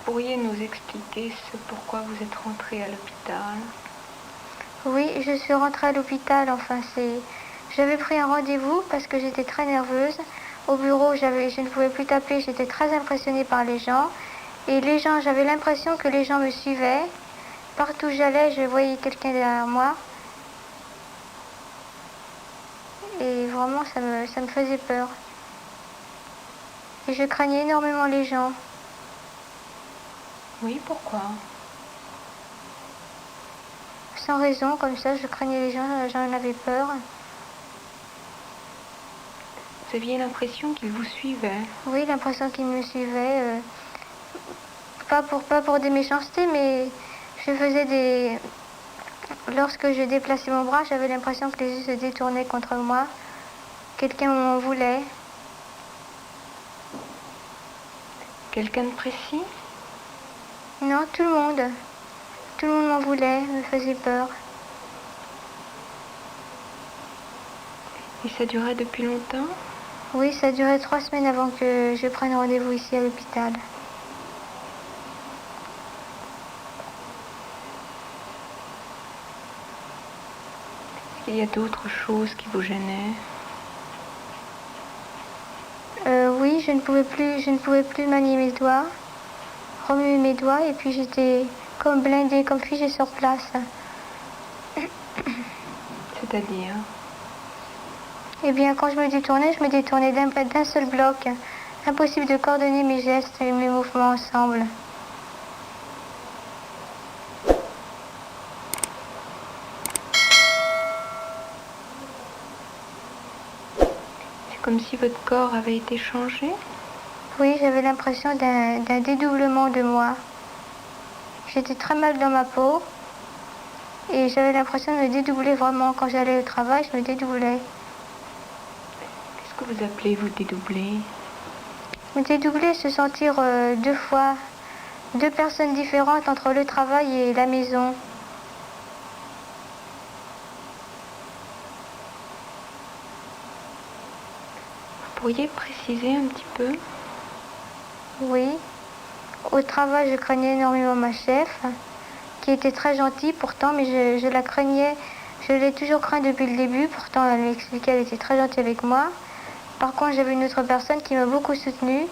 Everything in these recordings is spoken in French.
pourriez nous expliquer pourquoi vous êtes rentrée à l'hôpital? Oui, je suis rentrée à l'hôpital, J'avais pris un rendez-vous parce que j'étais très nerveuse. Au bureau, je ne pouvais plus taper, j'étais très impressionnée par les gens. Et les gens, j'avais l'impression que les gens me suivaient. Partout où j'allais, je voyais quelqu'un derrière moi. Et vraiment, ça me faisait peur. Et je craignais énormément les gens. Oui, pourquoi? Sans raison, comme ça, je craignais les gens, j'en avais peur. Vous aviez l'impression qu'ils vous suivaient? Oui, l'impression qu'ils me suivaient. Pas pour des méchancetés, mais je faisais des... Lorsque je déplaçais mon bras, j'avais l'impression que les yeux se détournaient contre moi. Quelqu'un m'en voulait. Quelqu'un de précis? Non, tout le monde. Tout le monde m'en voulait, me faisait peur. Et ça durait depuis longtemps? Oui, ça durait 3 semaines avant que je prenne rendez-vous ici à l'hôpital. Est-ce qu'il y a d'autres choses qui vous gênaient? Oui, je ne pouvais plus manier mes doigts, remuer mes doigts, et puis j'étais comme blindée, comme figée sur place. C'est-à-dire? Eh bien, quand je me détournais d'un seul bloc. Impossible de coordonner mes gestes et mes mouvements ensemble. C'est comme si votre corps avait été changé? Oui, j'avais l'impression d'un dédoublement de moi. J'étais très mal dans ma peau et j'avais l'impression de me dédoubler vraiment. Quand j'allais au travail, je me dédoublais. Qu'est-ce que vous appelez vous dédoubler? Me dédoubler, se sentir 2 fois, 2 personnes différentes entre le travail et la maison. Vous pourriez préciser un petit peu? Oui. Au travail, je craignais énormément ma chef, qui était très gentille pourtant, mais je la craignais. Je l'ai toujours craint depuis le début, pourtant elle m'expliquait qu'elle était très gentille avec moi. Par contre, j'avais une autre personne qui m'a beaucoup soutenue.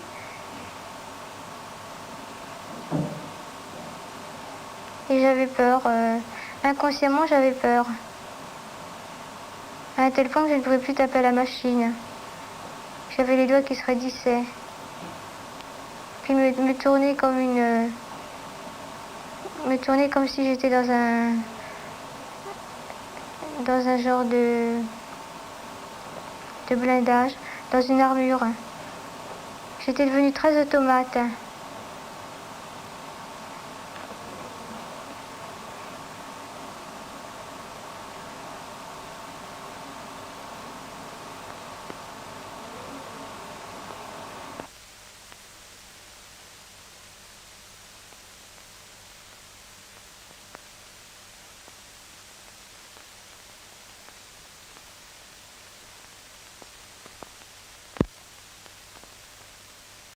Et j'avais peur. Inconsciemment, j'avais peur. À un tel point que je ne pouvais plus taper à la machine. J'avais les doigts qui se raidissaient. Puis me tourner comme me tourner comme si j'étais dans un genre de blindage, dans une armure. J'étais devenue très automate.